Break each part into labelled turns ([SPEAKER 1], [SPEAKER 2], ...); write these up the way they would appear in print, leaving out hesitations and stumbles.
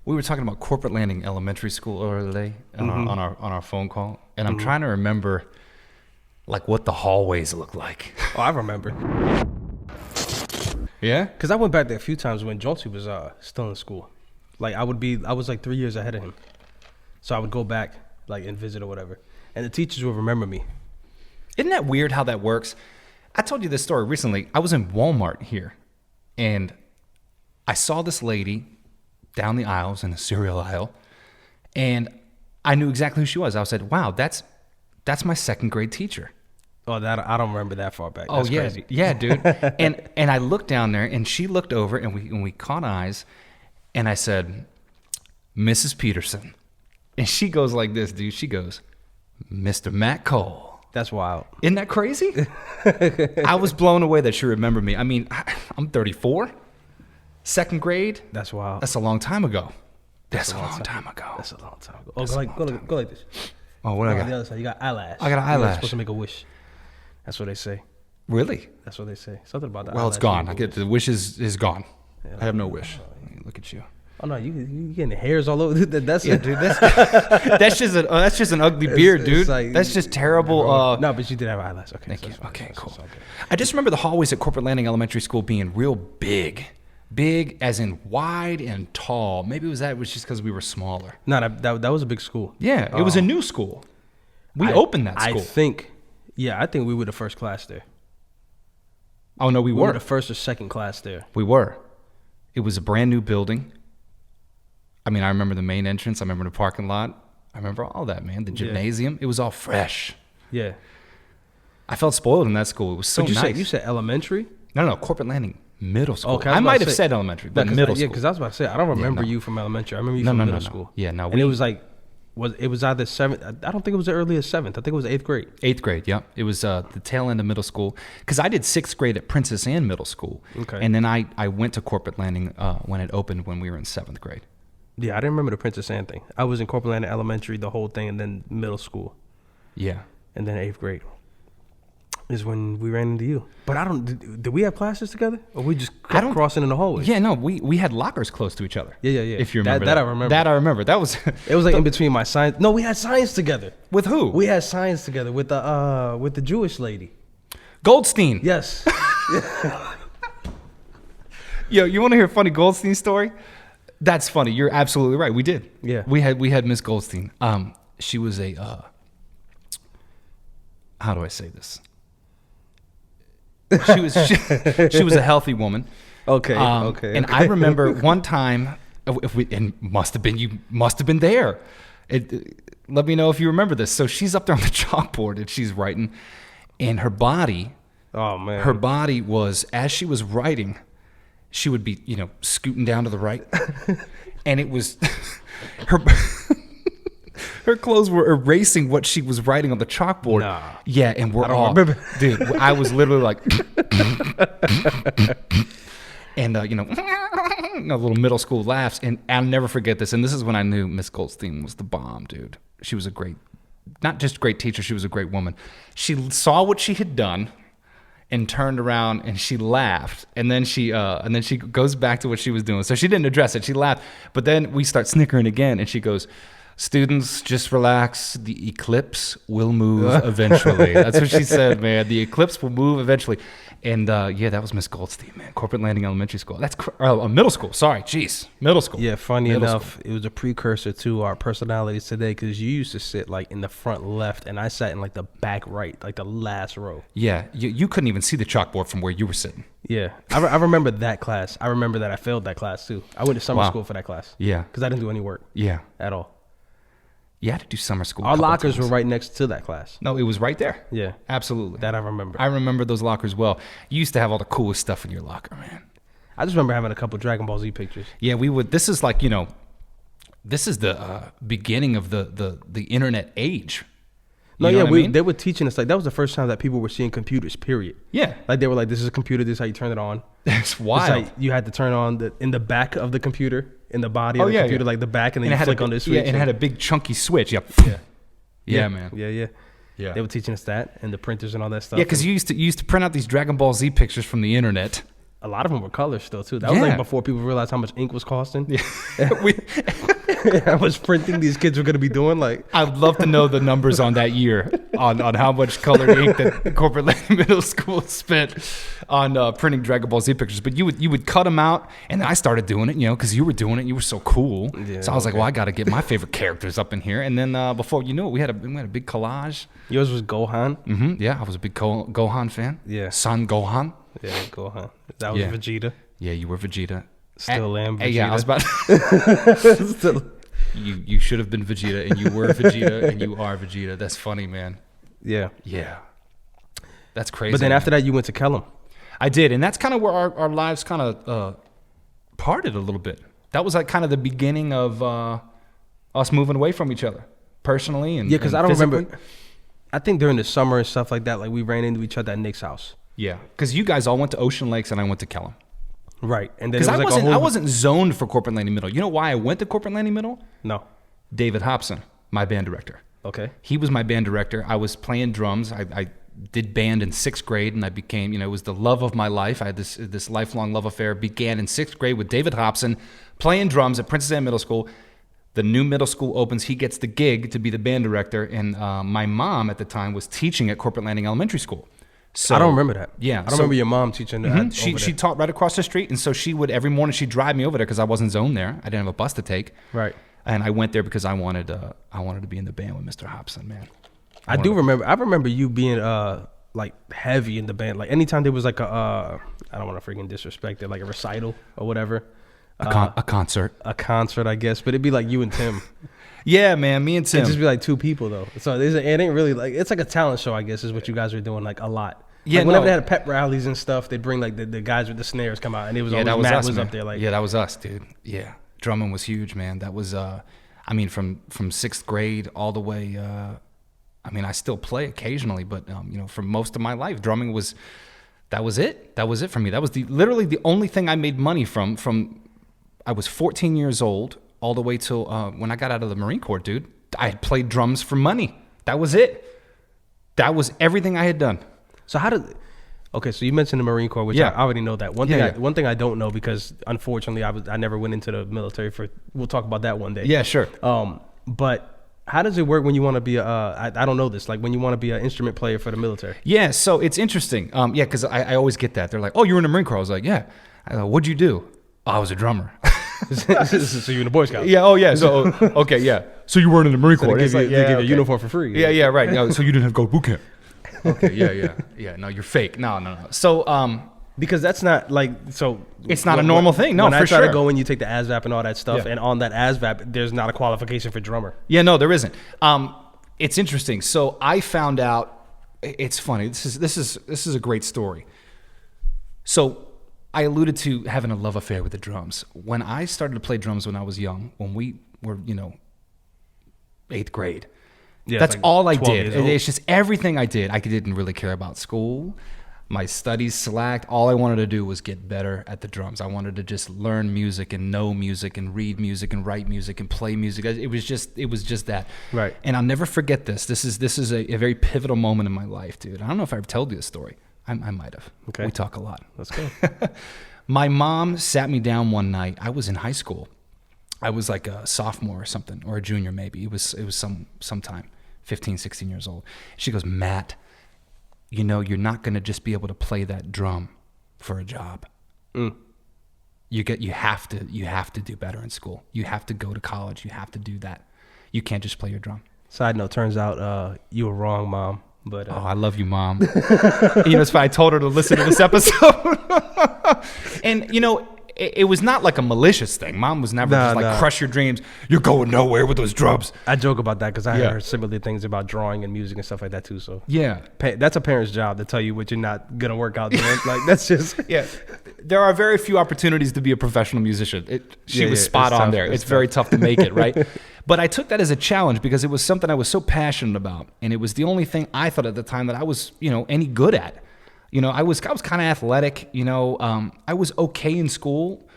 [SPEAKER 1] We were talking about Corporate Landing Elementary School earlier today on our phone call, and I'm trying to remember like what the hallways look like.
[SPEAKER 2] Oh, I remember.
[SPEAKER 1] Yeah,
[SPEAKER 2] because I went back there a few times when Jonesy was still in school. Like I was like 3 years ahead of him, so I would go back like and visit or whatever, and the teachers would remember me.
[SPEAKER 1] Isn't that weird how that works? I told you this story recently. I was in Walmart here, and I saw this lady down the aisles in the cereal aisle, and I knew exactly who she was. I said, "Wow, that's my second grade teacher."
[SPEAKER 2] Oh, that I don't remember that far back.
[SPEAKER 1] That's
[SPEAKER 2] yeah,
[SPEAKER 1] crazy. Yeah, dude. and I looked down there, and she looked over, and we caught eyes, and I said, "Mrs. Peterson," and she goes like this, dude. She goes, "Mr. Matt Cole."
[SPEAKER 2] That's wild.
[SPEAKER 1] Isn't that crazy? I was blown away that she remembered me. I mean, I'm 34, second grade.
[SPEAKER 2] That's wild.
[SPEAKER 1] That's a long time ago. That's a long time ago.
[SPEAKER 2] That's a long time ago. Oh, go like this.
[SPEAKER 1] Oh, what I got?
[SPEAKER 2] On the other side, you got eyelash.
[SPEAKER 1] I got an eyelash.
[SPEAKER 2] You're supposed to make a wish. That's what they say.
[SPEAKER 1] Really?
[SPEAKER 2] That's what they say. Something about that.
[SPEAKER 1] Well, it's gone. I get the wish is gone. Yeah, I have no wish. Look at you.
[SPEAKER 2] Oh no, you getting hairs all over. That's
[SPEAKER 1] yeah, dude. That's just an ugly beard, dude. Like, that's just terrible.
[SPEAKER 2] No, but you did have eyelash. Okay,
[SPEAKER 1] thank you. Okay, cool. I just remember the hallways at Corporate Landing Elementary School being real big as in wide and tall. Maybe it was just because we were smaller.
[SPEAKER 2] No, that was a big school.
[SPEAKER 1] Yeah, it was a new school. We opened that school.
[SPEAKER 2] I think we were the first class there.
[SPEAKER 1] Oh no, we were
[SPEAKER 2] the first or second class there.
[SPEAKER 1] We were. It was a brand new building. I mean, I remember the main entrance. I remember the parking lot. I remember all that, man. The gymnasium. Yeah. It was all fresh.
[SPEAKER 2] Yeah.
[SPEAKER 1] I felt spoiled in that school. It was so nice.
[SPEAKER 2] You said elementary?
[SPEAKER 1] No, Corporate Landing Middle School.
[SPEAKER 2] Okay,
[SPEAKER 1] I might have said elementary, but middle school.
[SPEAKER 2] Yeah, because I was about to say, I don't remember you from elementary. I remember you from middle school.
[SPEAKER 1] Yeah, no.
[SPEAKER 2] And it was like, it was either 7th. I don't think it was the earliest 7th. I think it was 8th grade.
[SPEAKER 1] 8th grade, yeah. It was the tail end of middle school. Because I did 6th grade at Princess Anne Middle School.
[SPEAKER 2] Okay.
[SPEAKER 1] And then I went to Corporate Landing when it opened when we were in 7th grade.
[SPEAKER 2] Yeah, I didn't remember the Princess Anne thing. I was in Corporate Landing Elementary, the whole thing, and then middle school.
[SPEAKER 1] Yeah.
[SPEAKER 2] And then 8th grade is when we ran into you. But did we have classes together? Or we just kept crossing in the hallway?
[SPEAKER 1] Yeah, no, we had lockers close to each other.
[SPEAKER 2] Yeah.
[SPEAKER 1] If you remember
[SPEAKER 2] that. I remember.
[SPEAKER 1] That I remember. That was...
[SPEAKER 2] It was like in between my science... No, we had science together.
[SPEAKER 1] With who?
[SPEAKER 2] We had science together with the Jewish lady.
[SPEAKER 1] Goldstein.
[SPEAKER 2] Yes.
[SPEAKER 1] Yo, you want to hear a funny Goldstein story? That's funny. You're absolutely right. We did.
[SPEAKER 2] Yeah.
[SPEAKER 1] We had Miss Goldstein. She was a how do I say this? She was a healthy woman.
[SPEAKER 2] Okay.
[SPEAKER 1] And I remember one time, you must have been there. Let me know if you remember this. So she's up there on the chalkboard and she's writing, and her body.
[SPEAKER 2] Oh man.
[SPEAKER 1] Her body was, as she was writing, she would be, scooting down to the right, and it was her clothes were erasing what she was writing on the chalkboard.
[SPEAKER 2] Nah.
[SPEAKER 1] Yeah, and
[SPEAKER 2] I don't remember.
[SPEAKER 1] Dude, I was literally like, and little middle school laughs, and I'll never forget this. And this is when I knew Miss Goldstein was the bomb, dude. She was not just a great teacher, she was a great woman. She saw what she had done and turned around and she laughed, and then she goes back to what she was doing. So she didn't address it. She laughed, but then we start snickering again, and she goes, "Students, just relax. The eclipse will move eventually." That's what she said, man. The eclipse will move eventually. And that was Miss Goldstein, man. Corporate Landing Elementary School. That's middle school. Sorry, jeez, middle school.
[SPEAKER 2] Yeah, funny enough, it was a precursor to our personalities today, because you used to sit like in the front left, and I sat in like the back right, like the last row.
[SPEAKER 1] Yeah, you couldn't even see the chalkboard from where you were sitting.
[SPEAKER 2] Yeah, I remember that class. I remember that I failed that class too. I went to summer school for that class.
[SPEAKER 1] Yeah,
[SPEAKER 2] because I didn't do any work.
[SPEAKER 1] Yeah,
[SPEAKER 2] at all.
[SPEAKER 1] You had to do summer school.
[SPEAKER 2] Our lockers were right next to that class.
[SPEAKER 1] No, it was right there.
[SPEAKER 2] Yeah.
[SPEAKER 1] Absolutely.
[SPEAKER 2] That I remember.
[SPEAKER 1] I remember those lockers well. You used to have all the coolest stuff in your locker, man.
[SPEAKER 2] I just remember having a couple Dragon Ball Z pictures.
[SPEAKER 1] Yeah, we would. This is like, this is the beginning of the internet age.
[SPEAKER 2] No, yeah, they were teaching us, like, that was the first time that people were seeing computers, period.
[SPEAKER 1] Yeah.
[SPEAKER 2] Like, they were like, this is a computer, this is how you turn it on.
[SPEAKER 1] It's wild.
[SPEAKER 2] It's like you had to turn on in the back of the computer, in the body of the computer, like the back, and then you flick on the switch.
[SPEAKER 1] Yeah, and it had a big chunky switch. Yep. Yeah, man.
[SPEAKER 2] Yeah. They were teaching us that, and the printers and all that stuff.
[SPEAKER 1] Yeah, because you used to print out these Dragon Ball Z pictures from the internet.
[SPEAKER 2] a lot of them were colors still too. That was like
[SPEAKER 1] Yeah.
[SPEAKER 2] before people realized how much ink was costing.
[SPEAKER 1] Yeah.
[SPEAKER 2] How much printing these kids were gonna be doing. Like,
[SPEAKER 1] I'd love to know the numbers on that year on how much colored ink that Corporate Lane Middle School spent on printing Dragon Ball Z pictures. But you would cut them out, and then I started doing it, because you were doing it. You were so cool.
[SPEAKER 2] Yeah,
[SPEAKER 1] so I was like, well, I got to get my favorite characters up in here. And then before you knew it, we had a big collage.
[SPEAKER 2] yours was Gohan.
[SPEAKER 1] Yeah, I was a big Gohan fan.
[SPEAKER 2] Yeah.
[SPEAKER 1] Son Gohan.
[SPEAKER 2] Yeah, Gohan. That was
[SPEAKER 1] Yeah.
[SPEAKER 2] Vegeta.
[SPEAKER 1] Yeah, you were Vegeta.
[SPEAKER 2] Still am Vegeta.
[SPEAKER 1] Yeah, I was about.
[SPEAKER 2] Still.
[SPEAKER 1] You should have been Vegeta, and you were Vegeta, and you are Vegeta. That's funny, man.
[SPEAKER 2] Yeah.
[SPEAKER 1] Yeah, that's crazy.
[SPEAKER 2] But then
[SPEAKER 1] man.
[SPEAKER 2] after that, you went to Kellum.
[SPEAKER 1] I did, and that's kind of where our lives kind of parted a little bit. That was like kind of the beginning of us moving away from each other personally and
[SPEAKER 2] Yeah, because
[SPEAKER 1] and
[SPEAKER 2] I don't
[SPEAKER 1] physically.
[SPEAKER 2] remember. I think during the summer and stuff like that, like we ran into each other at Nick's house.
[SPEAKER 1] Yeah, because you guys all went to Ocean Lakes, and I went to Kellum.
[SPEAKER 2] Right, and then it
[SPEAKER 1] Because
[SPEAKER 2] was like
[SPEAKER 1] I wasn't zoned for Corporate Landing Middle. You know why I went to Corporate Landing Middle?
[SPEAKER 2] No.
[SPEAKER 1] David Hobson, my band director.
[SPEAKER 2] Okay.
[SPEAKER 1] He was my band director. I was playing drums. I did band in 6th grade, and I became, it was the love of my life. I had this lifelong love affair. Began in 6th grade with David Hobson, playing drums at Princess Anne Middle School. The new middle school opens. He gets the gig to be the band director, and my mom at the time was teaching at Corporate Landing Elementary School. So,
[SPEAKER 2] I don't remember that.
[SPEAKER 1] Yeah,
[SPEAKER 2] I don't remember your mom teaching that.
[SPEAKER 1] She taught right across the street, and so she would every morning she'd drive me over there because I wasn't zoned there. I didn't have a bus to take.
[SPEAKER 2] Right.
[SPEAKER 1] And I went there because I wanted to be in the band with Mr. Hobson, man.
[SPEAKER 2] I do remember. I remember you being like heavy in the band. Like anytime there was like a I don't want to freaking disrespect it, like a recital or whatever.
[SPEAKER 1] A concert.
[SPEAKER 2] A concert, I guess, but it'd be like you and Tim.
[SPEAKER 1] Yeah, man, me and Tim.
[SPEAKER 2] It'd just be like 2 people though. So it ain't really like, it's like a talent show, I guess, is what you guys were doing like a lot.
[SPEAKER 1] Yeah,
[SPEAKER 2] like whenever
[SPEAKER 1] no.
[SPEAKER 2] they had pep rallies and stuff, they'd bring like the guys with the snares come out, and it was
[SPEAKER 1] Yeah,
[SPEAKER 2] always
[SPEAKER 1] that was
[SPEAKER 2] Matt
[SPEAKER 1] us,
[SPEAKER 2] was
[SPEAKER 1] man.
[SPEAKER 2] up there like,
[SPEAKER 1] Yeah, that was us, dude. Yeah, drumming was huge, man. That was, I mean, from 6th grade all the way. I mean, I still play occasionally, but for most of my life, drumming was. That was it. That was it for me. That was literally the only thing I made money from. I was 14 years old all the way till when I got out of the Marine Corps, dude. I had played drums for money. That was it. That was everything I had done.
[SPEAKER 2] So how did? Okay, so you mentioned the Marine Corps, which
[SPEAKER 1] Yeah.
[SPEAKER 2] I already know that. One thing I don't know, because unfortunately I never went into the military. We'll talk about that one day.
[SPEAKER 1] Yeah, sure.
[SPEAKER 2] But how does it work when you want to be I don't know this, like when you want to be an instrument player for the military?
[SPEAKER 1] Yeah, so it's interesting. Yeah, because I always get that. They're like, "Oh, you were in the Marine Corps." I was like, "Yeah." I go, "What'd you do?" "Oh, I was a drummer."
[SPEAKER 2] So you're in the Boy Scouts.
[SPEAKER 1] Yeah. Oh, yeah. So okay, yeah. So you weren't in the Marine
[SPEAKER 2] So
[SPEAKER 1] Corps?
[SPEAKER 2] they give
[SPEAKER 1] It's
[SPEAKER 2] you,
[SPEAKER 1] like,
[SPEAKER 2] they give you a
[SPEAKER 1] okay.
[SPEAKER 2] uniform for free.
[SPEAKER 1] Yeah, yeah, right. So you didn't have to go to boot camp. Okay. Yeah. No, you're fake. No. So
[SPEAKER 2] Because that's not like, so
[SPEAKER 1] It's not a normal thing. No,
[SPEAKER 2] when
[SPEAKER 1] for
[SPEAKER 2] I try
[SPEAKER 1] sure.
[SPEAKER 2] to go in, you take the ASVAB and all that stuff,
[SPEAKER 1] Yeah.
[SPEAKER 2] and on that ASVAB, there's not a qualification for drummer.
[SPEAKER 1] yeah, no, there isn't. It's interesting. So I found out. It's funny. This is a great story. So I alluded to having a love affair with the drums. When I started to play drums when I was young, when we were 8th grade.
[SPEAKER 2] Yeah,
[SPEAKER 1] That's
[SPEAKER 2] like
[SPEAKER 1] all I
[SPEAKER 2] 12
[SPEAKER 1] did.
[SPEAKER 2] years old.
[SPEAKER 1] It's just everything I did. I didn't really care about school. My studies slacked. All I wanted to do was get better at the drums. I wanted to just learn music and know music and read music and write music and play music. It was just that.
[SPEAKER 2] Right.
[SPEAKER 1] And I'll never forget this. This is a very pivotal moment in my life, dude. I don't know if I ever told you this story. I might have.
[SPEAKER 2] Okay.
[SPEAKER 1] We talk a lot.
[SPEAKER 2] Let's go.
[SPEAKER 1] My mom sat me down one night. I was in high school. I was like a sophomore or something, or a junior maybe. It was sometime, 15, 16 years old. She goes, "Matt, you're not going to just be able to play that drum for a job. You have to do better in school. You have to go to college. You have to do that. You can't just play your drum."
[SPEAKER 2] Side note, turns out you were wrong, Mom. But
[SPEAKER 1] Oh, I love you, Mom. It's fine. I told her to listen to this episode. And, it was not like a malicious thing. Mom was never just like,
[SPEAKER 2] nah.
[SPEAKER 1] crush your dreams. You're going nowhere with those drums.
[SPEAKER 2] I joke about that because I
[SPEAKER 1] Yeah.
[SPEAKER 2] heard similar things about drawing and music and stuff like that too. So
[SPEAKER 1] Yeah.
[SPEAKER 2] that's a parent's job to tell you what you're not gonna work out doing. Like that's just
[SPEAKER 1] Yeah. There are very few opportunities to be a professional musician. She
[SPEAKER 2] Yeah,
[SPEAKER 1] was
[SPEAKER 2] yeah,
[SPEAKER 1] spot
[SPEAKER 2] it's
[SPEAKER 1] on
[SPEAKER 2] tough.
[SPEAKER 1] there.
[SPEAKER 2] It's
[SPEAKER 1] It's very tough to make it, right? But I took that as a challenge because it was something I was so passionate about. And it was the only thing I thought at the time that I was, any good at. I was kind of athletic, I was okay in school.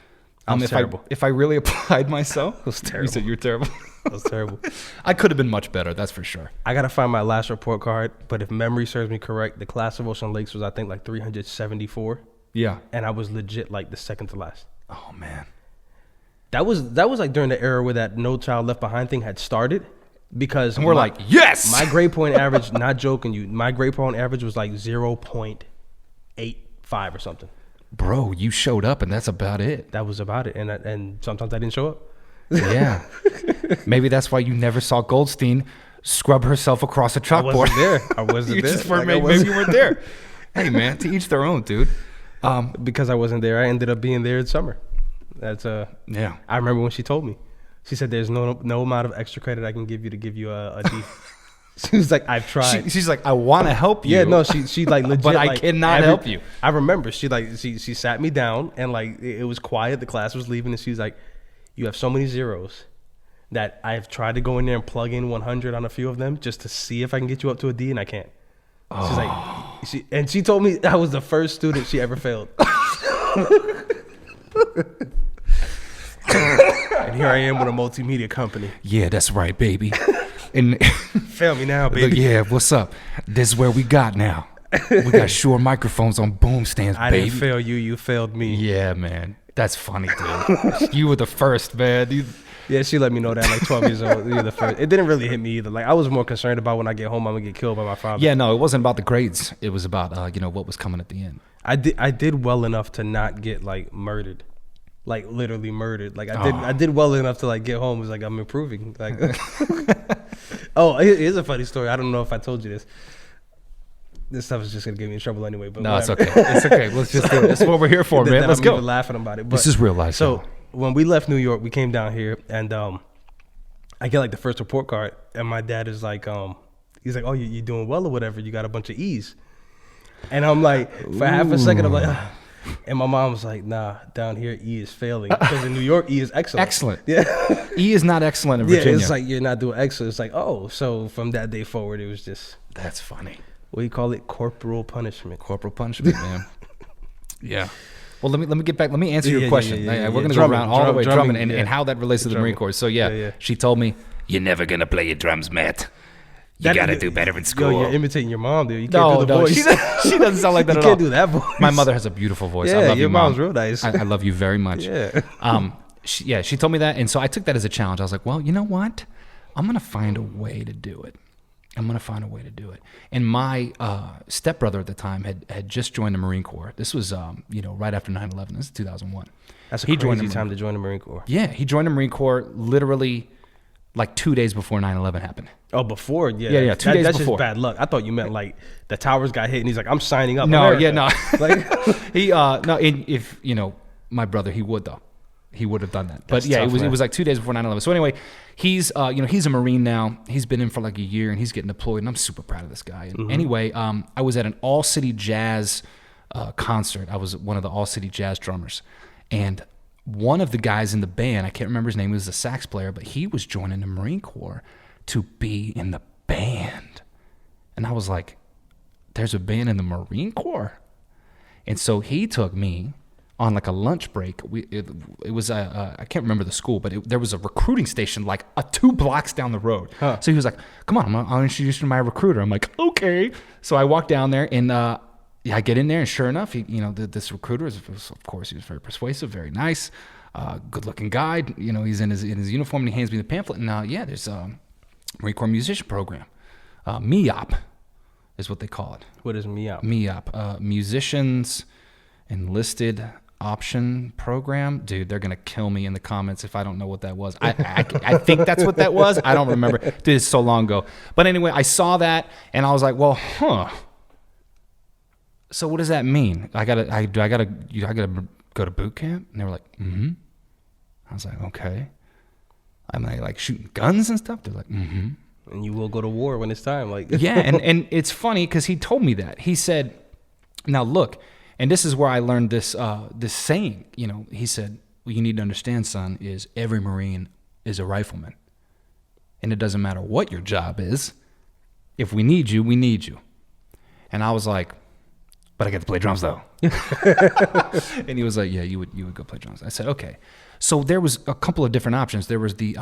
[SPEAKER 2] was terrible.
[SPEAKER 1] If I really applied myself.
[SPEAKER 2] It was
[SPEAKER 1] You
[SPEAKER 2] terrible.
[SPEAKER 1] said you were terrible.
[SPEAKER 2] That was terrible.
[SPEAKER 1] I could have been much better, that's for sure.
[SPEAKER 2] I gotta find my last report card, but if memory serves me correct, the class of Ocean Lakes was I think like 374.
[SPEAKER 1] Yeah.
[SPEAKER 2] and I was legit like the second to last.
[SPEAKER 1] Oh man.
[SPEAKER 2] That was like during the era where that No Child Left Behind thing had started, because
[SPEAKER 1] And we're like, yes.
[SPEAKER 2] my grade point average, not joking you, my grade point average was like 0.85 or something.
[SPEAKER 1] Bro, you showed up, and that's about it.
[SPEAKER 2] That was about it, and sometimes I didn't show up.
[SPEAKER 1] Yeah. Maybe that's why you never saw Goldstein scrub herself across a
[SPEAKER 2] I
[SPEAKER 1] chalkboard.
[SPEAKER 2] wasn't there. I wasn't
[SPEAKER 1] You
[SPEAKER 2] there.
[SPEAKER 1] just weren't,
[SPEAKER 2] Like,
[SPEAKER 1] maybe you weren't there. Hey man, to each their own, dude.
[SPEAKER 2] Because I wasn't there, I ended up being there in summer. That's
[SPEAKER 1] Yeah.
[SPEAKER 2] I remember when she told me. She said, "There's no amount of extra credit I can give you to give you a D." She was like, "I've tried."
[SPEAKER 1] She's like, I want to help you.
[SPEAKER 2] Yeah, no, she like legit,
[SPEAKER 1] but I
[SPEAKER 2] like,
[SPEAKER 1] cannot help you.
[SPEAKER 2] I remember she sat me down and like it was quiet. The class was leaving, and she's like, "You have so many zeros that I've tried to go in there and plug in 100 on a few of them just to see if I can get you up to a D, and I can't." She's like, she told me I was the first student she ever failed. And here I am with a multimedia company.
[SPEAKER 1] Yeah, that's right, baby. And
[SPEAKER 2] Fail me now, baby.
[SPEAKER 1] yeah, what's up? This is where we got now. We got Shure microphones on boom stands,
[SPEAKER 2] I
[SPEAKER 1] baby.
[SPEAKER 2] didn't fail you, you failed me.
[SPEAKER 1] Yeah, man. That's funny, dude. You were the first, man.
[SPEAKER 2] Yeah, she let me know that like 12 years old. You're the first. It didn't really hit me either. Like I was more concerned about when I get home, I'm gonna get killed by my father.
[SPEAKER 1] Yeah, no, it wasn't about the grades. It was about what was coming at the end.
[SPEAKER 2] I did well enough to not get like murdered, like literally murdered. Like I did well enough to like get home. It was like I'm improving. Like, oh, here's a funny story. I don't know if I told you this. This stuff is just gonna get me in trouble anyway. But
[SPEAKER 1] No,
[SPEAKER 2] whatever.
[SPEAKER 1] it's okay. It's okay. Let's just do it. That's what we're here for, man. Let's
[SPEAKER 2] I'm
[SPEAKER 1] go.
[SPEAKER 2] even laughing about it. But,
[SPEAKER 1] This is real life.
[SPEAKER 2] So
[SPEAKER 1] y'all.
[SPEAKER 2] when we left New York, we came down here, and I get like the first report card, and my dad is like, he's like, "Oh, you're doing well or whatever. You got a bunch of E's," and I'm like, for half a second, I'm like, "Ugh." And my mom was like, "Nah, down here E is failing because in New York E is excellent."
[SPEAKER 1] Excellent.
[SPEAKER 2] Yeah.
[SPEAKER 1] E is not excellent in
[SPEAKER 2] Yeah,
[SPEAKER 1] Virginia.
[SPEAKER 2] it's like you're not doing excellent. It's like, oh, so from that day forward, it was just
[SPEAKER 1] That's funny.
[SPEAKER 2] what do you call it? Corporal punishment.
[SPEAKER 1] Corporal punishment, man. Yeah. Well, let me get back. Let me answer your
[SPEAKER 2] Yeah,
[SPEAKER 1] question.
[SPEAKER 2] yeah,
[SPEAKER 1] We're gonna
[SPEAKER 2] Drumming,
[SPEAKER 1] go around all the way drumming
[SPEAKER 2] drumming,
[SPEAKER 1] and how that relates to the Marine
[SPEAKER 2] Drumming.
[SPEAKER 1] Corps. So
[SPEAKER 2] Yeah.
[SPEAKER 1] she told me, "You're never gonna play your drums, Matt. You gotta do better in school."
[SPEAKER 2] Yo, you're imitating your mom, dude. You can't do the voice.
[SPEAKER 1] She doesn't sound like that
[SPEAKER 2] You
[SPEAKER 1] at all.
[SPEAKER 2] can't do that voice.
[SPEAKER 1] My mother has a beautiful voice. I
[SPEAKER 2] Yeah,
[SPEAKER 1] love
[SPEAKER 2] your
[SPEAKER 1] you, Mom.
[SPEAKER 2] mom's real nice.
[SPEAKER 1] I love you very much.
[SPEAKER 2] Yeah.
[SPEAKER 1] She told me that, and so I took that as a challenge. I was like, well, you know what? I'm gonna find a way to do it. And my stepbrother at the time had just joined the Marine Corps. This was right after 9/11. This is 2001.
[SPEAKER 2] That's a
[SPEAKER 1] He joined
[SPEAKER 2] crazy
[SPEAKER 1] the
[SPEAKER 2] time to join the Marine Corps.
[SPEAKER 1] Yeah, he joined the Marine Corps literally like 2 days before 9/11 happened.
[SPEAKER 2] Oh, before? Yeah.
[SPEAKER 1] Yeah, 2 days
[SPEAKER 2] that's
[SPEAKER 1] before.
[SPEAKER 2] just bad luck. I thought you meant like the towers got hit and he's like, I'm signing up.
[SPEAKER 1] No,
[SPEAKER 2] America.
[SPEAKER 1] yeah, no.
[SPEAKER 2] Like,
[SPEAKER 1] He if my brother, he would though. He would have done that. But
[SPEAKER 2] That's
[SPEAKER 1] yeah,
[SPEAKER 2] tough,
[SPEAKER 1] it
[SPEAKER 2] man.
[SPEAKER 1] was like 2 days before 9/11. So anyway, he's he's a Marine now. He's been in for like a year and he's getting deployed, and I'm super proud of this guy. And
[SPEAKER 2] Mm-hmm.
[SPEAKER 1] anyway, I was at an all city jazz concert. I was one of the all city jazz drummers, and one of the guys in the band, I can't remember his name, he was a sax player, but he was joining the Marine Corps to be in the band. And I was like, there's a band in the Marine Corps? And so he took me on like a lunch break. It was I can't remember the school, but there was a recruiting station like 2 blocks down the road.
[SPEAKER 2] Huh.
[SPEAKER 1] So he was like, "Come on, I'll introduce you to my recruiter." I'm like, "Okay." So I walked down there and I get in there, and sure enough, this recruiter is, of course, he was very persuasive, very nice, good-looking guy. He's in his uniform, and he hands me the pamphlet. And there's a Marine Corps musician program, MEOP is what they call it.
[SPEAKER 2] what is me out?
[SPEAKER 1] MEOP, Musicians Enlisted Option Program. Dude, they're gonna kill me in the comments if I don't know what that was. I think that's what that was. I don't remember. Dude, it's so long ago. But anyway, I saw that and I was like, well, so what does that mean? I gotta go to boot camp? And they were like, mm-hmm. I was like, okay. Am I like shooting guns and stuff? They're like, mm-hmm.
[SPEAKER 2] And you will go to war when it's time. Like,
[SPEAKER 1] Yeah, and it's funny because he told me that. He said, now look, and this is where I learned this saying. He said, what you need to understand, son, is every Marine is a rifleman. And it doesn't matter what your job is. If we need you, we need you. And I was like, but I get to play drums though. And he was like, yeah, you would go play drums. I said, okay. So there was a couple of different options. There was the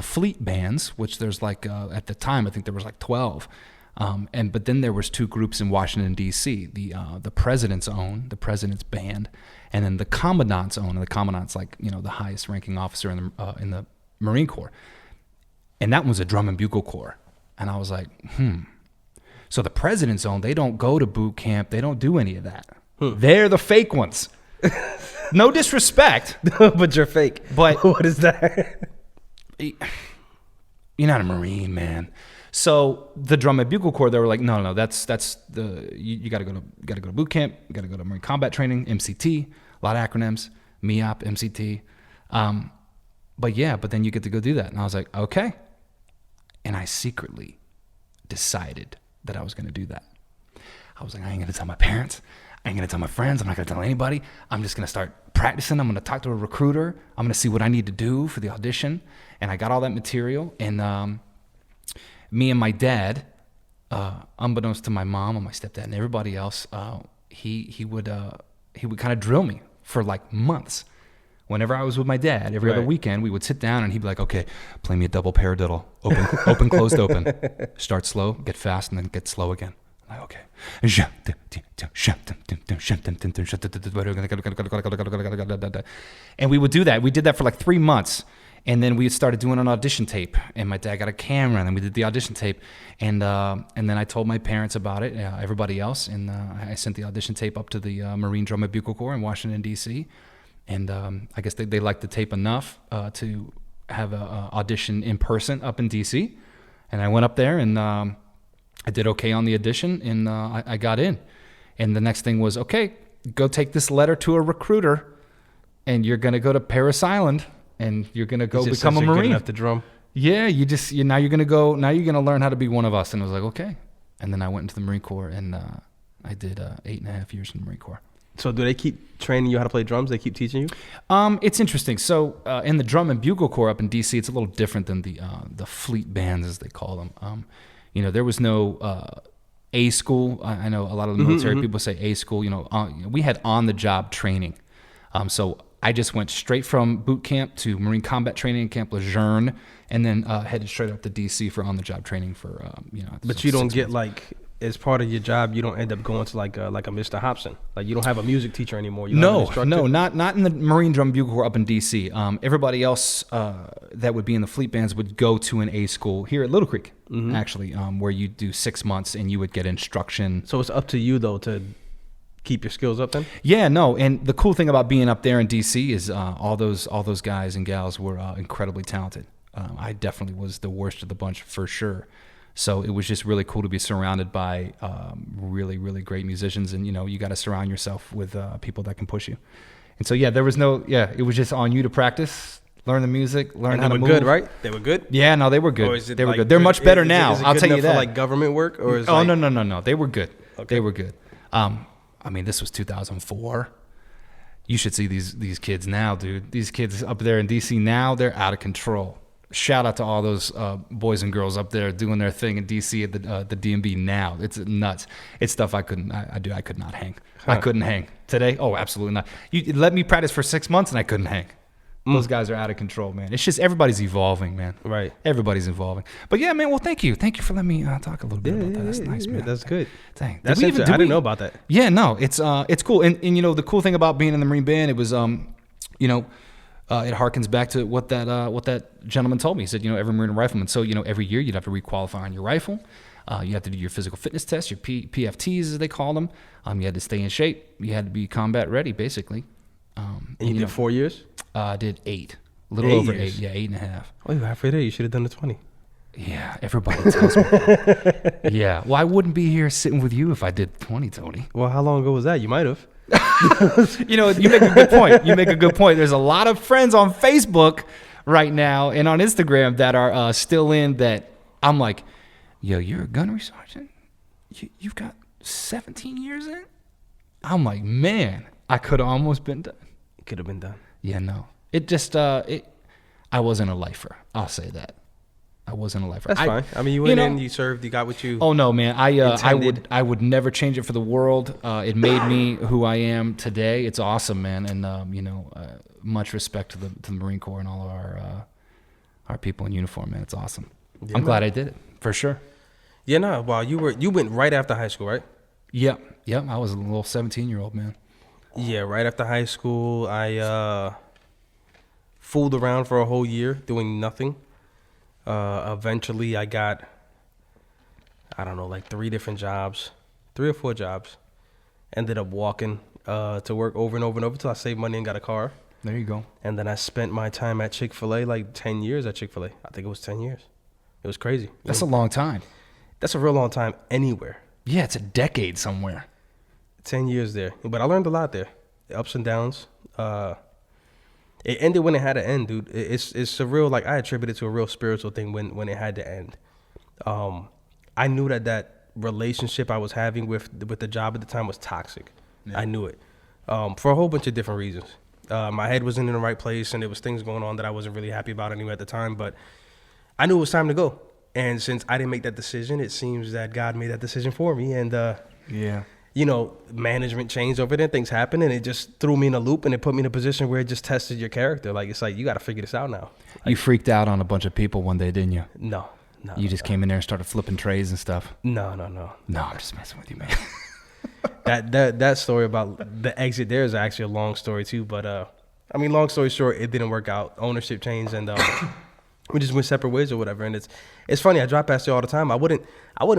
[SPEAKER 1] fleet bands, which there's like at the time I think there was like 12. But then there was two groups in Washington D.C. The president's own, the president's band, and then the commandant's own. And the commandant's like the highest ranking officer in the Marine Corps, and that one was a drum and bugle corps. And I was like, So the president's own, they don't go to boot camp, they don't do any of that. They're the fake ones. No disrespect,
[SPEAKER 2] but you're fake.
[SPEAKER 1] But
[SPEAKER 2] what is that?
[SPEAKER 1] You're not a Marine, man. So the drum and bugle corps, they were like, no, that's you got to go to boot camp, you got to go to Marine combat training, MCT, a lot of acronyms, MEOP, MCT. But then you get to go do that, and I was like, okay. And I secretly decided that I was going to do that. I was like, I ain't going to tell my parents, I ain't going to tell my friends, I'm not going to tell anybody. I'm just going to start practicing. I'm going to talk to a recruiter. I'm going to see what I need to do for the audition. And I got all that material, and me and my dad, unbeknownst to my mom and my stepdad and everybody else, he would kind of drill me for like months. Whenever I was with my dad, every other weekend, we would sit down and he'd be like, okay, play me a double paradiddle. Open, closed, open. Start slow, get fast, and then get slow again. I'm like, okay. And we would do that. We did that for like 3 months. And then we started doing an audition tape, and my dad got a camera, and then we did the audition tape, and then I told my parents about it, everybody else, and I sent the audition tape up to the Marine Drum and Bugle Corps in Washington D.C., and I guess they liked the tape enough to have an audition in person up in D.C., and I went up there, and I did okay on the audition, and I got in, and the next thing was, okay, go take this letter to a recruiter, and you're gonna go to Parris Island. And you're gonna go become a Marine.
[SPEAKER 2] Good enough to drum.
[SPEAKER 1] Yeah, now you're gonna go. Now you're gonna learn how to be one of us. And I was like, okay. And then I went into the Marine Corps, and I did 8.5 years in the Marine Corps.
[SPEAKER 2] So do they keep training you how to play drums? They keep teaching you?
[SPEAKER 1] It's interesting. So in the Drum and Bugle Corps up in D.C., it's a little different than the fleet bands, as they call them. There was no A school. I know a lot of the military people say A school. We had on-the-job training. So I just went straight from boot camp to Marine Combat Training Camp Lejeune, and then headed straight up to DC for on-the-job training for
[SPEAKER 2] But you don't get like, as part of your job, you don't end up going to like a Mr. Hobson. Like you don't have a music teacher anymore.
[SPEAKER 1] No, not in the Marine Drum Bugle Corps up in DC. Everybody else that would be in the fleet bands would go to an A school here at Little Creek, actually, where you do 6 months and you would get instruction.
[SPEAKER 2] So it's up to you though to keep your skills up then?
[SPEAKER 1] Yeah, no, and the cool thing about being up there in DC is all those guys and gals were incredibly talented. I definitely was the worst of the bunch for sure. So it was just really cool to be surrounded by really, really great musicians, and you got to surround yourself with people that can push you. And so it was just on you to practice, learn the music, learn how to move.
[SPEAKER 2] They were good, right? They were good?
[SPEAKER 1] Yeah, no, they were good. They were good. They're much better now. I'll tell you that.
[SPEAKER 2] For like government work, or is
[SPEAKER 1] no, they were good.
[SPEAKER 2] Okay.
[SPEAKER 1] They were good. This was 2004. You should see these kids now, dude. These kids up there in DC now, they're out of control. Shout out to all those boys and girls up there doing their thing in DC at the DMV now. It's nuts. It's stuff I could not hang. I couldn't hang. Today? Oh, absolutely not. You let me practice for 6 months and I couldn't hang. Those guys are out of control, man. It's just everybody's evolving, man.
[SPEAKER 2] Right.
[SPEAKER 1] Everybody's evolving. But yeah, man, well, thank you. Thank you for letting me talk a little bit about that. That's nice, man.
[SPEAKER 2] That's good.
[SPEAKER 1] Dang.
[SPEAKER 2] That's interesting. I didn't know about that.
[SPEAKER 1] Yeah, no, it's cool. And the cool thing about being in the Marine Band, it was, it harkens back to what that gentleman told me. He said, every Marine rifleman. So, every year you'd have to requalify on your rifle. You have to do your physical fitness test, your PFTs, as they call them. You had to stay in shape. You had to be combat ready, basically.
[SPEAKER 2] And you did 4 years?
[SPEAKER 1] I did 8. A little over 8. Yeah, 8.5.
[SPEAKER 2] Oh, you're halfway there. You should have done the 20.
[SPEAKER 1] Yeah, everybody tells me. Yeah. Well, I wouldn't be here sitting with you if I did 20, Tony.
[SPEAKER 2] Well, how long ago was that? You might have.
[SPEAKER 1] You make a good point. You make a good point. There's a lot of friends on Facebook right now and on Instagram that are still in that. I'm like, yo, you're a gunnery sergeant? You've got 17 years in? I'm like, man, I could have almost been done.
[SPEAKER 2] It could have been done.
[SPEAKER 1] Yeah, no. It just, I wasn't a lifer. I'll say that. I wasn't a lifer.
[SPEAKER 2] That's fine. I mean, you went in, you served, you got what you
[SPEAKER 1] Oh, no, man. I would never change it for the world. It made me who I am today. It's awesome, man. And, much respect to the Marine Corps and all of our people in uniform, man. It's awesome. Yeah, I'm glad I did it, for sure.
[SPEAKER 2] Yeah, no. Wow, you went right after high school, right?
[SPEAKER 1] Yep. I was a little 17-year-old man.
[SPEAKER 2] Yeah, right after high school, I fooled around for a whole year doing nothing. Eventually, I got, I don't know, like 3 or 4 jobs. Ended up walking to work over and over and over until I saved money and got a car.
[SPEAKER 1] There you go.
[SPEAKER 2] And then I spent my time at Chick-fil-A, like 10 years at Chick-fil-A. I think it was 10 years. It was crazy.
[SPEAKER 1] That's a long time.
[SPEAKER 2] That's a real long time anywhere.
[SPEAKER 1] Yeah, it's a decade somewhere.
[SPEAKER 2] 10 years there. But I learned a lot there. Ups and downs. It ended when it had to end, dude. It's a real, like, I attribute it to a real spiritual thing when it had to end. I knew that relationship I was having with the job at the time was toxic. Yeah. I knew it for a whole bunch of different reasons. My head wasn't in the right place, and there was things going on that I wasn't really happy about anyway at the time. But I knew it was time to go. And since I didn't make that decision, it seems that God made that decision for me. And
[SPEAKER 1] yeah,
[SPEAKER 2] you know, management changed over there, things happened, and it just threw me in a loop, and it put me in a position where it just tested your character. Like, it's like, you got to figure this out now. Like,
[SPEAKER 1] you freaked out on a bunch of people one day, didn't you?
[SPEAKER 2] No.
[SPEAKER 1] You just came in there and started flipping trays and stuff.
[SPEAKER 2] No.
[SPEAKER 1] No, I'm just messing with you, man.
[SPEAKER 2] that story about the exit there is actually a long story too. But I mean, long story short, it didn't work out. Ownership changed, and we just went separate ways or whatever. And it's funny. I drive past you all the time. I wouldn't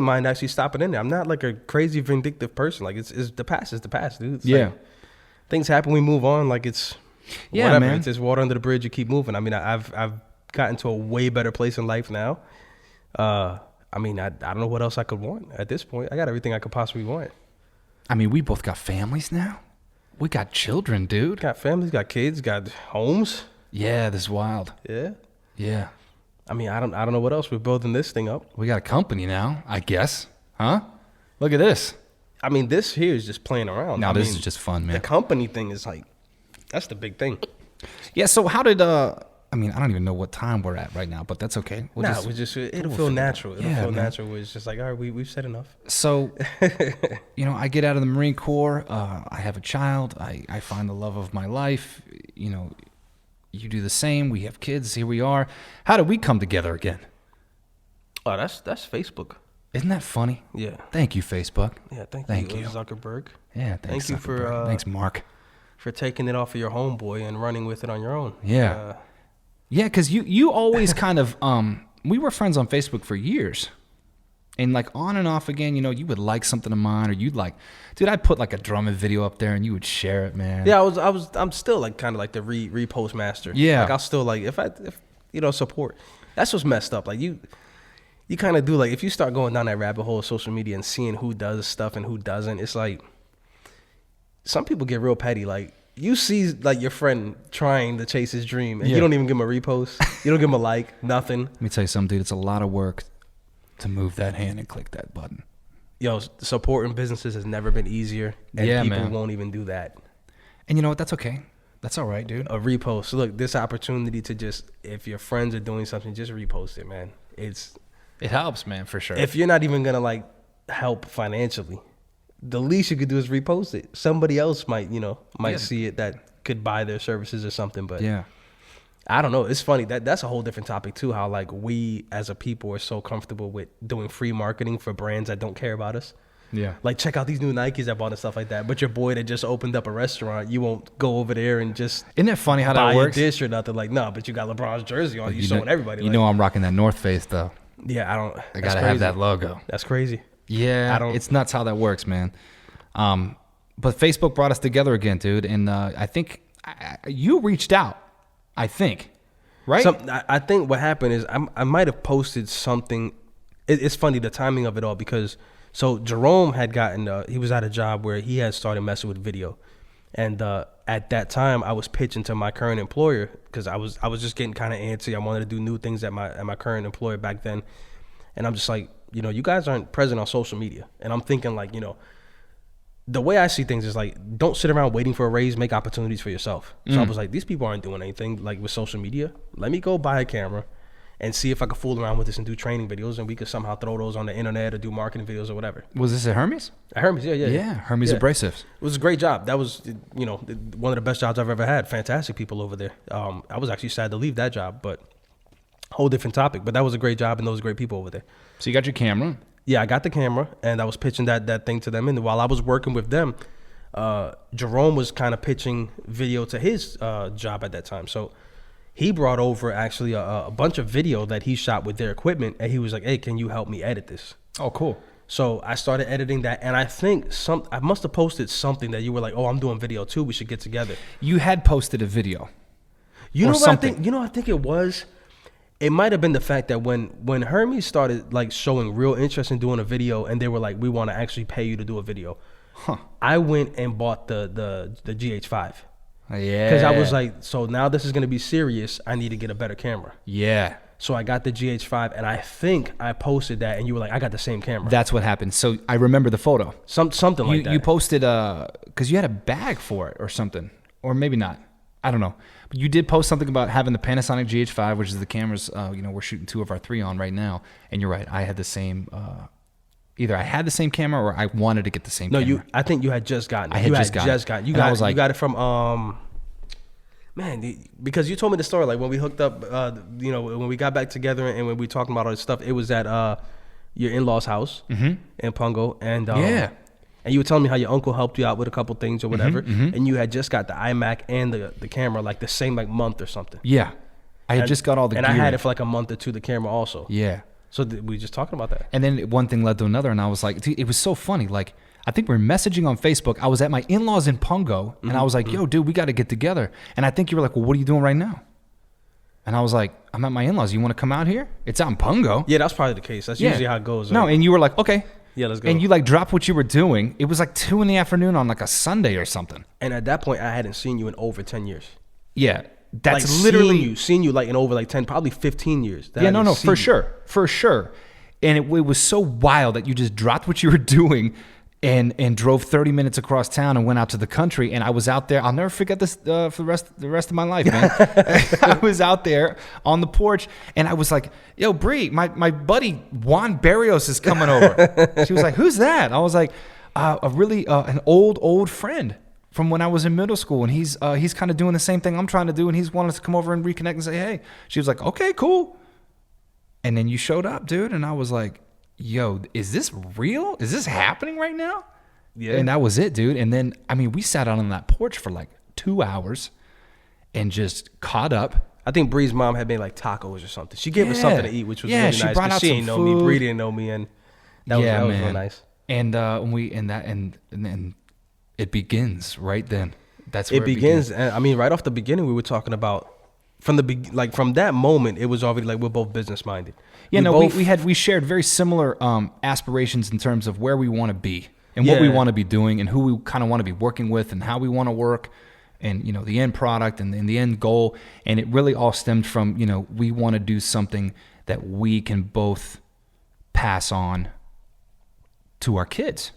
[SPEAKER 2] mind actually stopping in there. I'm not like a crazy vindictive person. Like, it's the past is the past, dude. It's like, things happen. We move on. Like, it's whatever. Man. It's just water under the bridge. You keep moving. I mean, I've gotten to a way better place in life now. I mean, I don't know what else I could want at this point. I got everything I could possibly want.
[SPEAKER 1] I mean, we both got families now. We got children, dude.
[SPEAKER 2] Got families, got kids, got homes.
[SPEAKER 1] Yeah, this is wild.
[SPEAKER 2] Yeah. I mean, I don't know what else. We're building this thing up.
[SPEAKER 1] We got a company now, I guess. Huh? Look at this.
[SPEAKER 2] I mean, this here is just playing around.
[SPEAKER 1] No, this is just fun, man.
[SPEAKER 2] The company thing is like, that's the big thing.
[SPEAKER 1] Yeah, so how did, I mean, I don't even know what time we're at right now, but that's okay.
[SPEAKER 2] It'll feel natural. It'll feel natural. It's just like, all right, we've said enough.
[SPEAKER 1] So, you know, I get out of the Marine Corps. I have a child. I find the love of my life. You know, you do the same. We have kids. Here we are. How did we come together again?
[SPEAKER 2] Oh, that's Facebook.
[SPEAKER 1] Isn't that funny?
[SPEAKER 2] Yeah.
[SPEAKER 1] Thank you, Facebook.
[SPEAKER 2] Yeah, thank you, Zuckerberg.
[SPEAKER 1] Yeah, thank you for thanks, Mark,
[SPEAKER 2] for taking it off of your homeboy and running with it on your own.
[SPEAKER 1] Yeah. Yeah, because you always kind of, we were friends on Facebook for years. And like on and off again, you know, you would like something of mine, or you'd like, dude, I'd put like a drumming video up there and you would share it, man.
[SPEAKER 2] Yeah, I'm still like kind of like the repost master.
[SPEAKER 1] Yeah.
[SPEAKER 2] Like, I'll still like, if you know, support. That's what's messed up. Like, you kind of do, like, if you start going down that rabbit hole of social media and seeing who does stuff and who doesn't, it's like, some people get real petty. Like, you see, like, your friend trying to chase his dream, and you don't even give him a repost. You don't give him a like, nothing.
[SPEAKER 1] Let me tell you something, dude. It's a lot of work to move that hand and click that button.
[SPEAKER 2] Yo, supporting businesses has never been easier, and people won't even do that.
[SPEAKER 1] And you know what? That's okay. That's all right, dude.
[SPEAKER 2] A repost. So look, this opportunity to just, if your friends are doing something, just repost it, man.
[SPEAKER 1] It helps, man, for sure.
[SPEAKER 2] If you're not even gonna like help financially, the least you could do is repost it. Somebody else might see it that could buy their services or something. But
[SPEAKER 1] yeah,
[SPEAKER 2] I don't know. It's funny that's a whole different topic too. How like we as a people are so comfortable with doing free marketing for brands that don't care about us.
[SPEAKER 1] Yeah,
[SPEAKER 2] like check out these new Nikes I bought and stuff like that. But your boy that just opened up a restaurant, you won't go over there and just
[SPEAKER 1] isn't it funny how that works?
[SPEAKER 2] Buy a dish or nothing. Like, no, but you got LeBron's jersey on. You showing everybody.
[SPEAKER 1] You know I'm rocking that North Face though.
[SPEAKER 2] Yeah,
[SPEAKER 1] I gotta have that logo.
[SPEAKER 2] That's crazy.
[SPEAKER 1] Yeah, it's nuts how that works, man. But Facebook brought us together again, dude. And I think you reached out. I think, right?
[SPEAKER 2] I think what happened is I might have posted something. It's funny the timing of it all because so Jerome had gotten he was at a job where he had started messing with video, and at that time I was pitching to my current employer because I was just getting kind of antsy. I wanted to do new things at my current employer back then, and I'm just like, you know, you guys aren't present on social media, and I'm thinking like, you know, the way I see things is like, don't sit around waiting for a raise, make opportunities for yourself. So I was like, these people aren't doing anything like with social media. Let me go buy a camera and see if I could fool around with this and do training videos, and we could somehow throw those on the internet or do marketing videos or whatever.
[SPEAKER 1] Was this at Hermes?
[SPEAKER 2] At Hermes, yeah.
[SPEAKER 1] Yeah, Hermes Abrasives.
[SPEAKER 2] It was a great job. That was, you know, one of the best jobs I've ever had. Fantastic people over there. I was actually sad to leave that job, but whole different topic. But that was a great job, and those great people over there.
[SPEAKER 1] So you got your camera.
[SPEAKER 2] Yeah, I got the camera and I was pitching that thing to them. And while I was working with them, Jerome was kind of pitching video to his job at that time. So he brought over actually a bunch of video that he shot with their equipment, and he was like, "Hey, can you help me edit this?"
[SPEAKER 1] Oh, cool.
[SPEAKER 2] So I started editing that, and I think I must have posted something that you were like, "Oh, I'm doing video too. We should get together."
[SPEAKER 1] You had posted a video.
[SPEAKER 2] You
[SPEAKER 1] or
[SPEAKER 2] know what
[SPEAKER 1] something.
[SPEAKER 2] I think? You know, I think it was. It might have been the fact that when Hermes started like showing real interest in doing a video, and they were like, "We want to actually pay you to do a video," I went and bought the GH5
[SPEAKER 1] Yeah.
[SPEAKER 2] because I was like, "So now this is gonna be serious. I need to get a better camera."
[SPEAKER 1] Yeah.
[SPEAKER 2] So I got the GH5, and I think I posted that, and you were like, "I got the same camera."
[SPEAKER 1] That's what happened. So I remember the photo.
[SPEAKER 2] Something like that.
[SPEAKER 1] You posted because you had a bag for it or something, or maybe not. I don't know. But you did post something about having the Panasonic GH5, which is the cameras we're shooting 2 of our 3 on right now. And you're right. I had the same. Either I had the same camera or I wanted to get the same.
[SPEAKER 2] No,
[SPEAKER 1] camera.
[SPEAKER 2] I think you had just gotten it.
[SPEAKER 1] I had just gotten it.
[SPEAKER 2] You
[SPEAKER 1] And I was like,
[SPEAKER 2] you got it from because you told me the story, like when we hooked up, when we got back together and when we talking about all this stuff, it was at your in-laws' house in Pungo, and and you were telling me how your uncle helped you out with a couple things or whatever, and you had just got the iMac and the camera like the same like month or something.
[SPEAKER 1] Yeah, I had just got all the
[SPEAKER 2] and
[SPEAKER 1] gear.
[SPEAKER 2] I had it for like a month or two, the camera also.
[SPEAKER 1] Yeah.
[SPEAKER 2] So we just talking about that.
[SPEAKER 1] And then one thing led to another, and I was like, dude, it was so funny. Like, I think we were messaging on Facebook. I was at my in-laws in Pungo, and I was like, yo, dude, we got to get together. And I think you were like, well, what are you doing right now? And I was like, I'm at my in-laws. You want to come out here? It's out in Pungo.
[SPEAKER 2] Yeah, that's probably the case. That's usually how it goes.
[SPEAKER 1] No,
[SPEAKER 2] right?
[SPEAKER 1] and you were like, okay.
[SPEAKER 2] Yeah, let's go.
[SPEAKER 1] And you like dropped what you were doing. It was like 2 PM on like a Sunday or something.
[SPEAKER 2] And at that point, I hadn't seen you in over 10 years.
[SPEAKER 1] Yeah. That's
[SPEAKER 2] like
[SPEAKER 1] literally
[SPEAKER 2] seen you like in over like 10, probably 15 years.
[SPEAKER 1] Yeah, no, for sure. And it was so wild that you just dropped what you were doing and drove 30 minutes across town and went out to the country. And I was out there. I'll never forget this for the rest of my life, man. I was out there on the porch, and I was like, yo, Bree, my buddy Juan Barrios is coming over. She was like, who's that? I was like, an old friend from when I was in middle school, and he's kind of doing the same thing I'm trying to do, and he's wanted us to come over and reconnect and say, hey. She was like, okay, cool. And then you showed up, dude, and I was like, yo, is this real? Is this happening right now? Yeah. And that was it, dude. And then, I mean, we sat out on that porch for like 2 hours and just caught up.
[SPEAKER 2] I think Bree's mom had made like tacos or something. She gave us something to eat, which was really nice.
[SPEAKER 1] She brought out
[SPEAKER 2] she
[SPEAKER 1] some
[SPEAKER 2] ain't know
[SPEAKER 1] food.
[SPEAKER 2] me. Bree didn't know me, and that was real nice.
[SPEAKER 1] And then it begins right then. That's where
[SPEAKER 2] it begins. And I mean, right off the beginning, we were talking about from that moment, it was already like we're both business minded.
[SPEAKER 1] Yeah, we shared very similar aspirations in terms of where we want to be and what we want to be doing and who we kind of want to be working with and how we want to work and the end product and the end goal. And it really all stemmed from we want to do something that we can both pass on to our kids.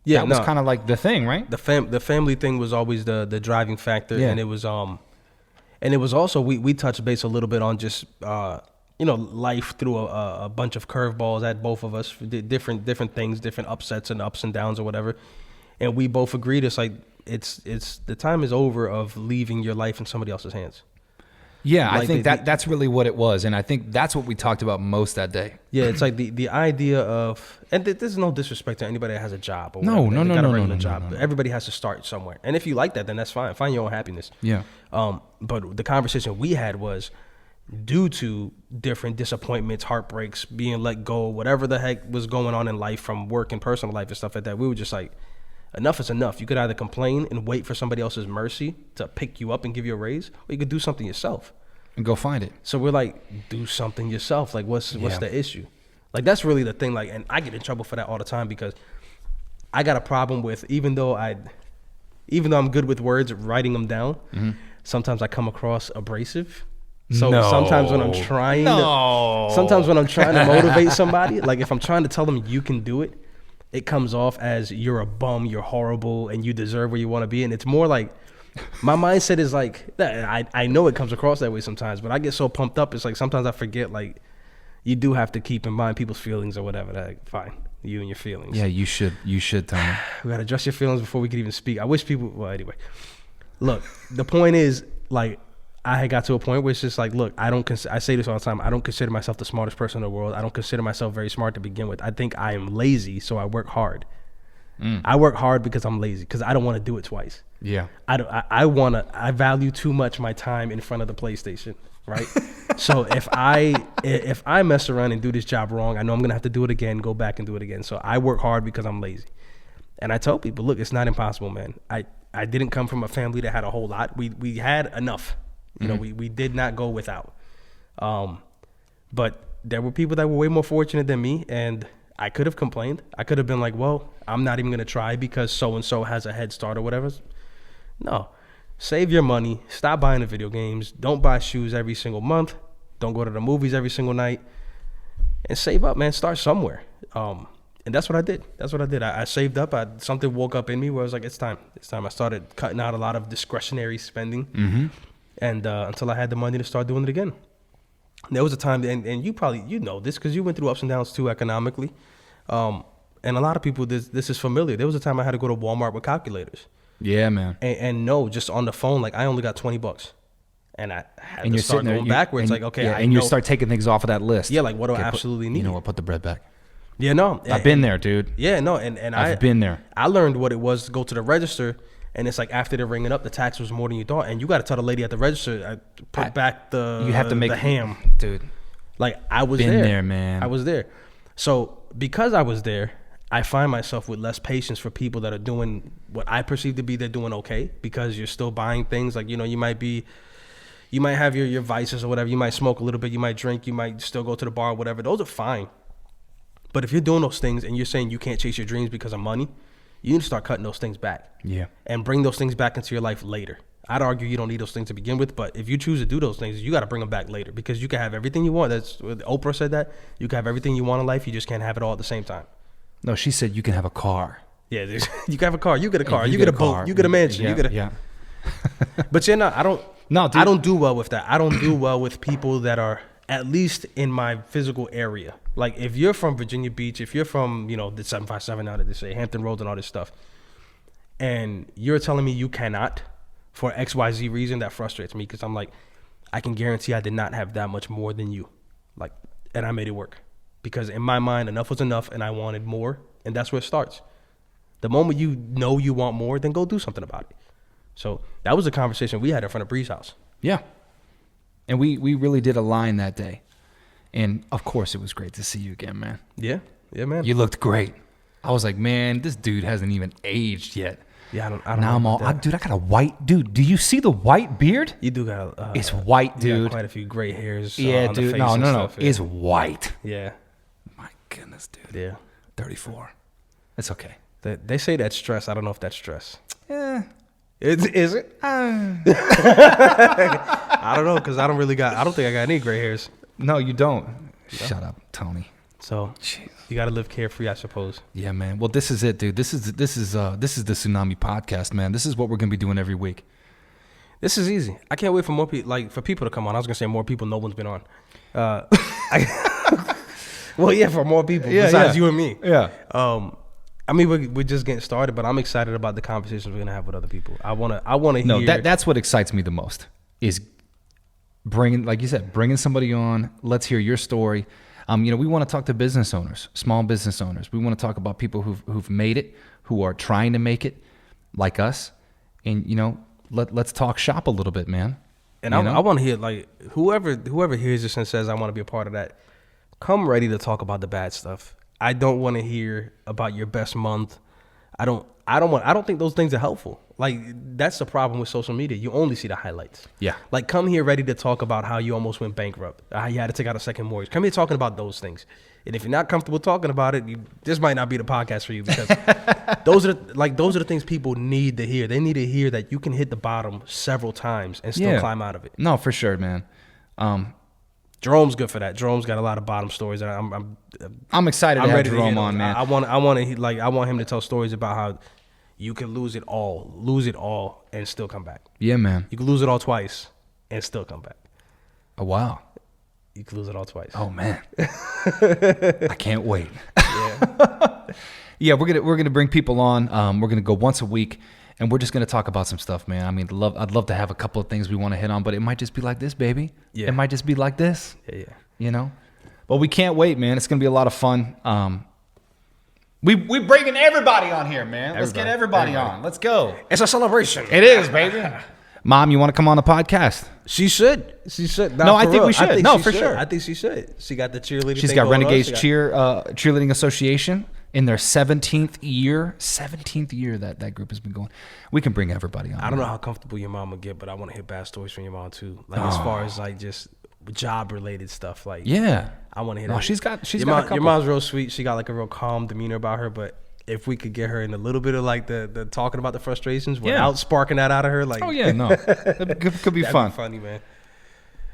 [SPEAKER 1] Yeah, that was kind of like the thing, right?
[SPEAKER 2] The family thing was always the driving factor, and it was also we touched base a little bit on just life through a bunch of curveballs at both of us, different things, different upsets and ups and downs or whatever, and we both agreed it's like it's the time is over of leaving your life in somebody else's hands.
[SPEAKER 1] Yeah, like I think that's really what it was, and I think that's what we talked about most that day.
[SPEAKER 2] Yeah, it's like the idea of, and there's no disrespect to anybody that has a job or
[SPEAKER 1] no,
[SPEAKER 2] job. Everybody has to start somewhere, and if you like that, then that's fine. Find your own happiness.
[SPEAKER 1] Yeah.
[SPEAKER 2] But the conversation we had was due to different disappointments, heartbreaks, being let go, whatever the heck was going on in life from work and personal life and stuff like that. We were just like, enough is enough. You could either complain and wait for somebody else's mercy to pick you up and give you a raise, or you could do something yourself.
[SPEAKER 1] And go find it.
[SPEAKER 2] So we're like, do something yourself. Like, what's the issue? Like, that's really the thing. Like, and I get in trouble for that all the time because I got a problem with, even though I'm good with words, writing them down, sometimes I come across abrasive. So sometimes when I'm trying to motivate somebody, like if I'm trying to tell them you can do it, it comes off as you're a bum, you're horrible, and you deserve where you want to be. And it's more like, my mindset is like, I know it comes across that way sometimes, but I get so pumped up. It's like sometimes I forget, like, you do have to keep in mind people's feelings or whatever. Like, fine, you and your feelings.
[SPEAKER 1] Yeah, you should, Tony.
[SPEAKER 2] We got to address your feelings before we can even speak. I wish people, well, anyway. Look, the point is, like, I had got to a point where it's just like, look, I say this all the time. I don't consider myself the smartest person in the world. I don't consider myself very smart to begin with. I think I am lazy, so I work hard. I work hard because I'm lazy, because I don't want to do it twice.
[SPEAKER 1] Yeah.
[SPEAKER 2] I value too much my time in front of the PlayStation, right? So if I mess around and do this job wrong, I know I'm gonna have to do it again, go back and do it again. So I work hard because I'm lazy. And I tell people, look, it's not impossible, man. I didn't come from a family that had a whole lot. We had enough. You know, we did not go without. But there were people that were way more fortunate than me, and I could have complained. I could have been like, well, I'm not even going to try because so-and-so has a head start or whatever. No. Save your money. Stop buying the video games. Don't buy shoes every single month. Don't go to the movies every single night. And save up, man. Start somewhere. And that's what I did. I saved up. Something woke up in me where I was like, it's time. I started cutting out a lot of discretionary spending. And until I had the money to start doing it again. There was a time, and you know this because you went through ups and downs too economically. And a lot of people, this is familiar. There was a time I had to go to Walmart with calculators.
[SPEAKER 1] Yeah, man.
[SPEAKER 2] And no, just on the phone, like I only got $20. And I had to start going backwards. Like, okay,
[SPEAKER 1] and you start taking things off of that list.
[SPEAKER 2] Yeah, like what do I absolutely need?
[SPEAKER 1] You know what? Put the bread back.
[SPEAKER 2] Yeah, no.
[SPEAKER 1] I've been there, dude.
[SPEAKER 2] Yeah, no. And
[SPEAKER 1] I've been there.
[SPEAKER 2] I learned what it was to go to the register. And it's like after they're ringing up, the tax was more than you thought. And you got to tell the lady at the register, put back the
[SPEAKER 1] you have to make
[SPEAKER 2] the ham.
[SPEAKER 1] Dude.
[SPEAKER 2] Like I was
[SPEAKER 1] Been there, man.
[SPEAKER 2] I was there. So because I was there, I find myself with less patience for people that are doing what I perceive to be they're doing okay, because you're still buying things. Like, you know, you might have your vices or whatever. You might smoke a little bit. You might drink. You might still go to the bar or whatever. Those are fine. But if you're doing those things and you're saying you can't chase your dreams because of money, you need to start cutting those things back. Yeah. And bring those things back into your life later. I'd argue you don't need those things to begin with, but if you choose to do those things, you got to bring them back later, because you can have everything you want. That's Oprah said that. You can have everything you want in life. You just can't have it all at the same time.
[SPEAKER 1] No, she said you can have a car.
[SPEAKER 2] Yeah, you can have a car. You get a car. You get a boat. You get a mansion.
[SPEAKER 1] Yeah.
[SPEAKER 2] But yeah, no, I don't.
[SPEAKER 1] No, dude.
[SPEAKER 2] I don't do well with that. I don't do well with people that are at least in my physical area. Like if you're from Virginia Beach, if you're from, you know, the 757 now that they say Hampton Roads and all this stuff, and you're telling me you cannot for XYZ reason, that frustrates me, because I'm like, I can guarantee I did not have that much more than you. Like, and I made it work. Because in my mind, enough was enough and I wanted more, and that's where it starts. The moment you know you want more, then go do something about it. So that was a conversation we had in front of Bree's house.
[SPEAKER 1] Yeah. And we really did align that day. And of course it was great to see you again, man.
[SPEAKER 2] Yeah. Yeah, man.
[SPEAKER 1] You looked great. I was like, man, this dude hasn't even aged yet.
[SPEAKER 2] Yeah, I don't
[SPEAKER 1] now
[SPEAKER 2] know.
[SPEAKER 1] Dude, I got a white, dude. Do you see the white beard?
[SPEAKER 2] You do got
[SPEAKER 1] it's white, dude.
[SPEAKER 2] You got quite a few gray hairs.
[SPEAKER 1] Yeah,
[SPEAKER 2] on
[SPEAKER 1] dude.
[SPEAKER 2] the face
[SPEAKER 1] No.
[SPEAKER 2] stuff, yeah.
[SPEAKER 1] It's white.
[SPEAKER 2] Yeah.
[SPEAKER 1] My goodness, dude.
[SPEAKER 2] Yeah.
[SPEAKER 1] 34. It's okay.
[SPEAKER 2] They say that's stress. I don't know if that's stress.
[SPEAKER 1] Yeah.
[SPEAKER 2] Is it? I don't know, because I don't think I got any gray hairs.
[SPEAKER 1] No, you don't. No. Shut up, Tony.
[SPEAKER 2] So jeez. You got to live carefree, I suppose.
[SPEAKER 1] Yeah, man. Well, this is it, dude. This is the Tsunami Podcast, man. This is what we're gonna be doing every week.
[SPEAKER 2] This is easy. I can't wait for more people, like for people to come on. I was gonna say more people. No one's been on. Well, yeah, for more people besides you and me.
[SPEAKER 1] Yeah.
[SPEAKER 2] I mean, we're just getting started, but I'm excited about the conversations we're gonna have with other people. I wanna hear.
[SPEAKER 1] No, that's what excites me the most is bringing, like you said, bringing somebody on. Let's hear your story. We want to talk to business owners, small business owners. We want to talk about people who've made it, who are trying to make it, like us. And let's talk shop a little bit, man.
[SPEAKER 2] And I want to hear, like, whoever hears this and says I want to be a part of that, come ready to talk about the bad stuff. I don't want to hear about your best month. I don't think those things are helpful. Like, that's the problem with social media. You only see the highlights. Yeah. Like, come here ready to talk about how you almost went bankrupt. How you had to take out a second mortgage. Come here talking about those things. And if you're not comfortable talking about it, this might not be the podcast for you, because those are the things people need to hear. They need to hear that you can hit the bottom several times and still climb out of it.
[SPEAKER 1] No, for sure, man.
[SPEAKER 2] Jerome's good for that. Jerome's got a lot of bottom stories.
[SPEAKER 1] I'm excited to have Jerome on, man.
[SPEAKER 2] I want him to tell stories about how you can lose it all, and still come back.
[SPEAKER 1] Yeah, man.
[SPEAKER 2] You can lose it all twice and still come back.
[SPEAKER 1] Oh, wow.
[SPEAKER 2] You can lose it all twice.
[SPEAKER 1] Oh, man. I can't wait. Yeah. Yeah, we're gonna bring people on. We're gonna go once a week, And we're just going to talk about some stuff, man. I mean, I'd love to have a couple of things we want to hit on, but it might just be like this, baby.
[SPEAKER 2] Yeah.
[SPEAKER 1] It might just be like this.
[SPEAKER 2] Yeah.
[SPEAKER 1] You know? But we can't wait, man. It's going to be a lot of fun. We bringing everybody on here, man. Let's get everybody on. Let's go.
[SPEAKER 2] It's a celebration.
[SPEAKER 1] It is, baby. Mom, you want to come on the podcast?
[SPEAKER 2] She should. She should.
[SPEAKER 1] No, I think we should. No, for sure.
[SPEAKER 2] I think she should. She got the cheerleading.
[SPEAKER 1] She's got Renegades Cheerleading Association in their 17th year. 17th year that group has been going. We can bring everybody on.
[SPEAKER 2] I don't know how comfortable your mom will get, but I want to hear bad stories from your mom too. Like as far as like just job related stuff. Like I want to hear.
[SPEAKER 1] No,
[SPEAKER 2] that.
[SPEAKER 1] she's got a couple.
[SPEAKER 2] Your mom's real sweet. She got like a real calm demeanor about her, but if we could get her in a little bit of like the talking about the frustrations without sparking that out of her, like
[SPEAKER 1] that could be fun.
[SPEAKER 2] Be funny, man.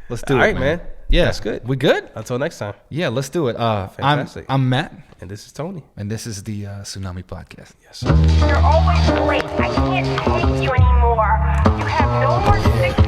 [SPEAKER 1] Let's do it.
[SPEAKER 2] All right, man.
[SPEAKER 1] Yeah,
[SPEAKER 2] that's good.
[SPEAKER 1] We good?
[SPEAKER 2] Until next time.
[SPEAKER 1] Yeah, let's do it.
[SPEAKER 2] Fantastic.
[SPEAKER 1] I'm Matt,
[SPEAKER 2] and this is Tony,
[SPEAKER 1] and this is the Tsunami Podcast.
[SPEAKER 2] Yes, sir.
[SPEAKER 3] You're always late. I can't take you anymore. You have no more 6